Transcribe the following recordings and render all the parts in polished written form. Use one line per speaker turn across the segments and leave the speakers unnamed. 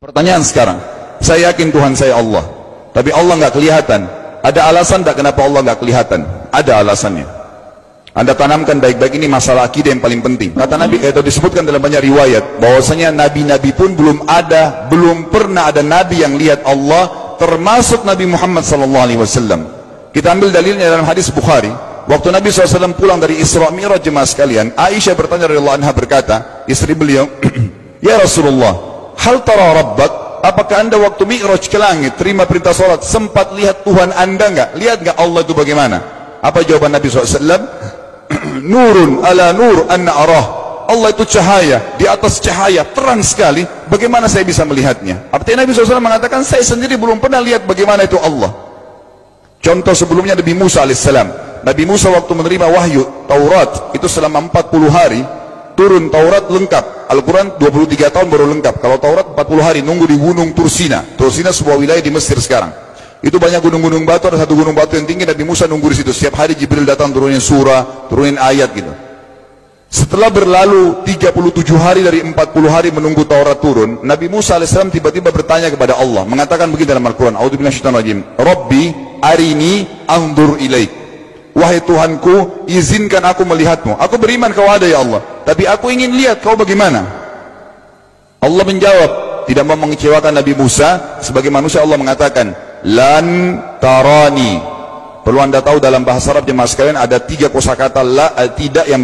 Pertanyaan sekarang, saya yakin Tuhan saya Allah, tapi Allah nggak kelihatan. Ada alasan tak kenapa Allah nggak kelihatan? Ada alasannya. Anda tanamkan baik-baik, ini masalah akidah yang paling penting. Kata Nabi, itu disebutkan dalam banyak riwayat, bahwasanya nabi-nabi pun belum pernah ada nabi yang lihat Allah, termasuk Nabi Muhammad SAW. Kita ambil dalilnya dalam hadis Bukhari. Waktu Nabi SAW pulang dari Isra Mi'raj, jemaah sekalian, Aisyah bertanya radhiyallahu anha, berkata, istri beliau, ya Rasulullah, hal tara rabbak, apakah anda waktu Mi'raj ke langit, terima perintah sholat, sempat lihat Tuhan anda enggak? Lihat enggak Allah itu bagaimana? Apa jawaban Nabi SAW? Nurun ala nur anna arah. Allah itu cahaya, di atas cahaya, terang sekali, bagaimana saya bisa melihatnya? Artinya Nabi SAW mengatakan, saya sendiri belum pernah lihat bagaimana itu Allah. Contoh sebelumnya Nabi Musa alaihissalam. Nabi Musa waktu menerima wahyu Taurat, itu selama 40 hari, turun Taurat lengkap. Al-Quran 23 tahun baru lengkap. Kalau Taurat 40 hari, nunggu di gunung Tursina. Tursina sebuah wilayah di Mesir sekarang. Itu banyak gunung-gunung batu, ada satu gunung batu yang tinggi, Nabi Musa nunggu di situ. Setiap hari Jibril datang turunin surah, turunin ayat gitu. Setelah berlalu 37 hari dari 40 hari menunggu Taurat turun, Nabi Musa AS tiba-tiba bertanya kepada Allah, mengatakan begini dalam Al-Quran, A'udzu billahi minasyaitonir rajim, Rabbi arini anzur ilaik. Wahai Tuhanku, izinkan aku melihatmu. Aku beriman kau ada ya Allah, tapi aku ingin lihat kau bagaimana. Allah menjawab, tidak mau mengecewakan Nabi Musa. Sebagai manusia Allah mengatakan, lan tarani. Perlu anda tahu dalam bahasa Arab jemaah sekalian, ada 3 kosakata la, tidak yang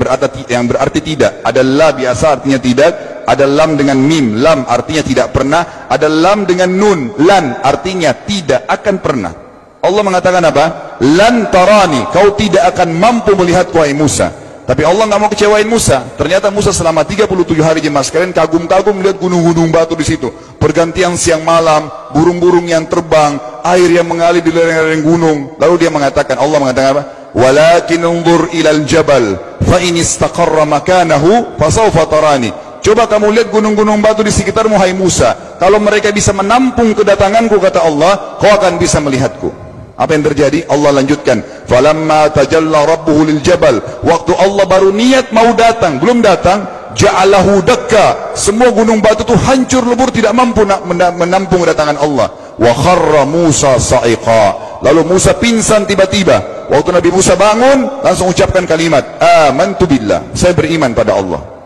berarti tidak. Ada la biasa artinya tidak, ada lam dengan mim, lam artinya tidak pernah, ada lam dengan nun, lan artinya tidak akan pernah. Allah mengatakan apa? Lan tarani, kau tidak akan mampu melihat wahai Musa. Tapi Allah nggak mau kecewain Musa. Ternyata Musa selama 37 hari jemaah sekalian kagum-kagum melihat gunung-gunung batu di situ. Pergantian siang malam, burung-burung yang terbang, air yang mengalir di lereng-lereng gunung. Lalu dia mengatakan, Allah mengatakan apa? Walakin unzur ilal jabal, fa in istaqarra makanahu fasawfa tarani. Coba kamu lihat gunung-gunung batu di sekitarmu hai Musa. Kalau mereka bisa menampung kedatanganku, kata Allah, kau akan bisa melihatku. Apa yang terjadi? Allah lanjutkan, falamma tajalla rabbuhu lil jabal, waktu Allah baru niat mau datang, belum datang, ja'alahu dakka, semua gunung batu itu hancur lebur, tidak mampu menampung kedatangan Allah. Wa kharra Musa sa'iqa, lalu Musa pingsan tiba-tiba. Waktu Nabi Musa bangun, langsung ucapkan kalimat, amantu billah, saya beriman pada Allah.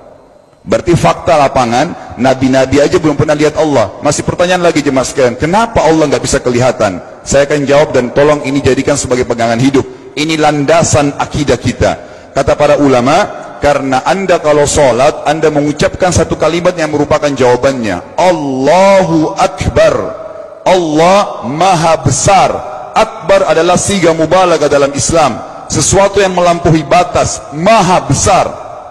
Berarti fakta lapangan, nabi-nabi aja belum pernah lihat Allah. Masih pertanyaan lagi jemaah sekalian, kenapa Allah nggak bisa kelihatan? Saya akan jawab dan tolong ini jadikan sebagai pegangan hidup. Ini landasan akidah kita. Kata para ulama, karena anda kalau sholat, anda mengucapkan satu kalimat yang merupakan jawabannya. Allahu Akbar. Allah Maha Besar. Akbar adalah siga mubalaghah dalam Islam. Sesuatu yang melampaui batas. Maha Besar.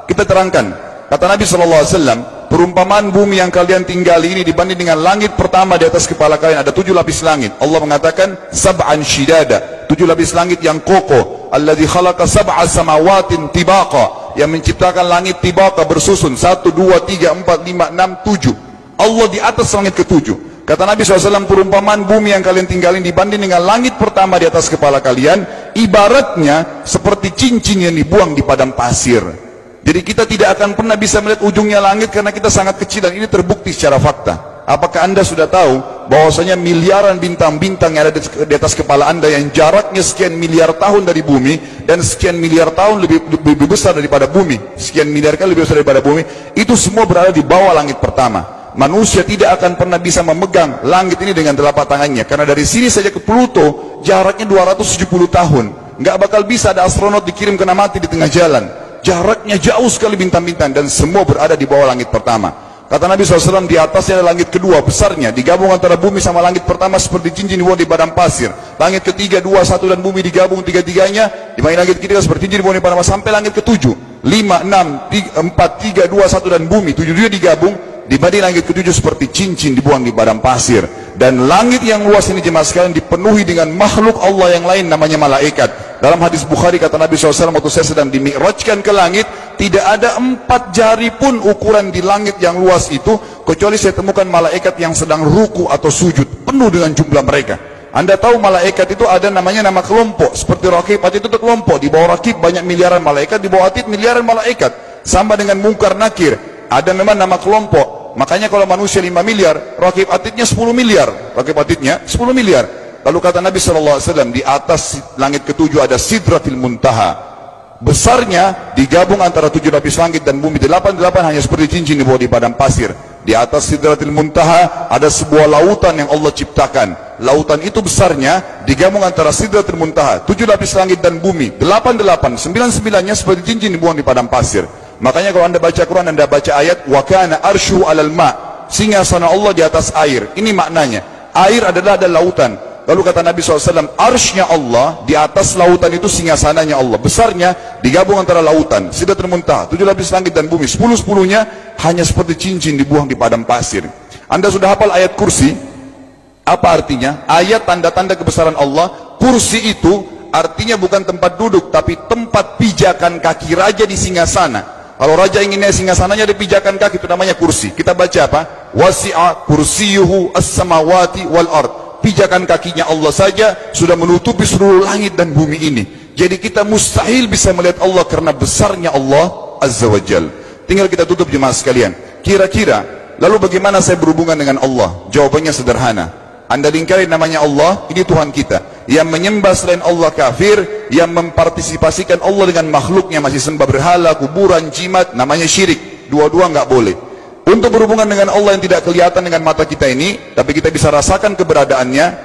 Kita terangkan. Kata Nabi SAW, perumpamaan bumi yang kalian tinggali ini dibanding dengan langit pertama di atas kepala kalian, ada 7 lapis langit. Allah mengatakan, sab'an shidada, 7 lapis langit yang kokoh. Alladzi khalaqa sab'a samawatin tibaqa, yang menciptakan langit tibaqa bersusun, 1, 2, 3, 4, 5, 6, 7. Allah di atas langit ke-7. Kata Nabi SAW, perumpamaan bumi yang kalian tinggalin dibanding dengan langit pertama di atas kepala kalian, ibaratnya seperti cincin yang dibuang di padang pasir. Jadi kita tidak akan pernah bisa melihat ujungnya langit karena kita sangat kecil, dan ini terbukti secara fakta. Apakah anda sudah tahu bahwasanya miliaran bintang-bintang yang ada di atas kepala anda yang jaraknya sekian miliar tahun dari bumi, dan sekian miliar tahun lebih besar daripada bumi, sekian miliar kali lebih besar daripada bumi, itu semua berada di bawah langit pertama. Manusia tidak akan pernah bisa memegang langit ini dengan telapak tangannya, karena dari sini saja ke Pluto jaraknya 270 tahun. Nggak bakal bisa ada astronot dikirim kena mati di tengah jalan. Jaraknya jauh sekali bintang-bintang, dan semua berada di bawah langit pertama. Kata Nabi SAW, di atasnya ada langit kedua besarnya, digabung antara bumi sama langit pertama seperti cincin dibuang di padang pasir. Langit ketiga, 2, 1 dan bumi digabung tiga-tiganya, dibagi langit ketiga seperti cincin dibuang di padang pasir, sampai langit ke-7, 5, 6, 4, 3, 2, 1 dan bumi 7 digabung, dibanding langit ke-7 seperti cincin dibuang di padang pasir. Dan langit yang luas ini jemaah sekalian dipenuhi dengan makhluk Allah yang lain namanya malaikat. Dalam hadis Bukhari kata Nabi SAW, waktu saya sedang dimi'rajkan ke langit, tidak ada 4 jari pun ukuran di langit yang luas itu, kecuali saya temukan malaikat yang sedang ruku atau sujud, penuh dengan jumlah mereka. Anda tahu malaikat itu ada namanya nama kelompok, seperti Raqib, Atid itu kelompok. Di bawah Raqib banyak miliaran malaikat, di bawah Atid miliaran malaikat. Sama dengan Munkar Nakir, ada memang nama kelompok. Makanya kalau manusia 5 miliar, rakib atidnya 10 miliar. Rakib atidnya 10 miliar. Lalu kata Nabi SAW, di atas langit ketujuh ada Sidratil Muntaha. Besarnya digabung antara 7 lapis langit dan bumi. 8 hanya seperti cincin di bawah di padang pasir. Di atas Sidratil Muntaha ada sebuah lautan yang Allah ciptakan. Lautan itu besarnya digabung antara Sidratil Muntaha, 7 lapis langit dan bumi. 8, 9-9-nya seperti cincin dibuang di padang pasir. Makanya kalau anda baca Quran, anda baca ayat wa kana arsyu 'alal ma', singgasana Allah di atas air. Ini maknanya, air adalah ada lautan. Lalu kata Nabi SAW, arsy-nya Allah di atas lautan itu singgasananya Allah. Besarnya digabung antara lautan, Sidratul Muntaha, 7 lapis langit dan bumi. 10-10-nya hanya seperti cincin dibuang di padang pasir. Anda sudah hafal ayat kursi? Apa artinya? Ayat tanda-tanda kebesaran Allah. Kursi itu artinya bukan tempat duduk, tapi tempat pijakan kaki raja di singgasana. Kalau raja inginnya singgasananya ada pijakan kaki, itu namanya kursi. Kita baca apa? Wasi'a kursiyuhu as-samawati wal ard. Pijakan kakinya Allah saja sudah menutupi seluruh langit dan bumi ini. Jadi kita mustahil bisa melihat Allah karena besarnya Allah Azza wa Jal. Tinggal kita tutup jemaah sekalian. Kira-kira, lalu bagaimana saya berhubungan dengan Allah? Jawabannya sederhana. Anda lingkari namanya Allah, ini Tuhan kita. Yang menyembah selain Allah kafir, yang mempartisipasikan Allah dengan makhluknya, masih sembah berhala, kuburan, jimat, namanya syirik. Dua-dua nggak boleh. Untuk berhubungan dengan Allah yang tidak kelihatan dengan mata kita ini, tapi kita bisa rasakan keberadaannya,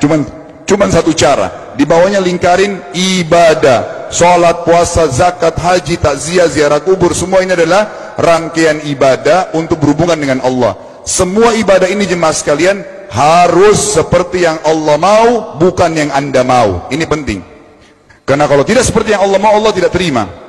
cuman satu cara. Di bawahnya lingkarin ibadah, sholat, puasa, zakat, haji, takziah, ziarah kubur, semua ini adalah rangkaian ibadah untuk berhubungan dengan Allah. Semua ibadah ini jemaah sekalian harus seperti yang Allah mau, bukan yang Anda mau. Ini penting. Karena kalau tidak seperti yang Allah mau, Allah tidak terima.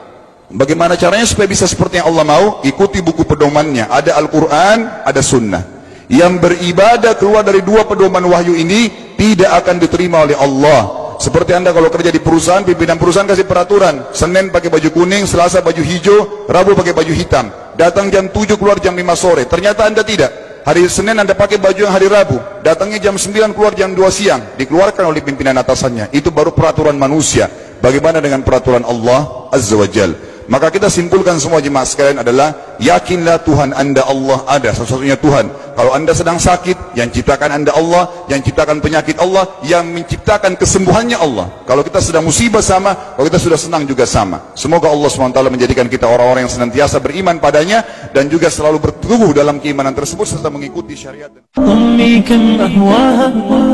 Bagaimana caranya supaya bisa seperti yang Allah mau? Ikuti buku pedomannya. Ada Al-Quran, ada Sunnah. Yang beribadah keluar dari 2 pedoman wahyu ini tidak akan diterima oleh Allah. Seperti Anda kalau kerja di perusahaan, pimpinan perusahaan kasih peraturan, Senin pakai baju kuning, Selasa baju hijau, Rabu pakai baju hitam. Datang jam 7, keluar jam 5 sore. Ternyata Anda tidak. Hari Senin Anda pakai baju yang hari Rabu, datangnya jam 9, keluar jam 2 siang. Dikeluarkan oleh pimpinan atasannya. Itu baru peraturan manusia. Bagaimana dengan peraturan Allah Azza wa Jal? Maka kita simpulkan semua jemaah sekalian adalah, yakinlah Tuhan Anda Allah ada, satu-satunya Tuhan. Kalau Anda sedang sakit, yang ciptakan Anda Allah, yang ciptakan penyakit Allah, yang menciptakan kesembuhannya Allah. Kalau kita sedang musibah sama, kalau kita sudah senang juga sama. Semoga Allah SWT menjadikan kita orang-orang yang senantiasa beriman padanya, dan juga selalu bertumbuh dalam keimanan tersebut serta mengikuti syariat.
أمي كم أهواها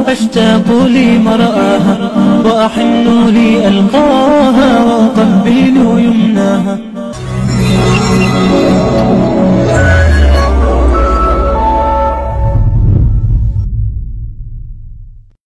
أشتاق لمرآها وأحن لألقاها وأقبل يمناها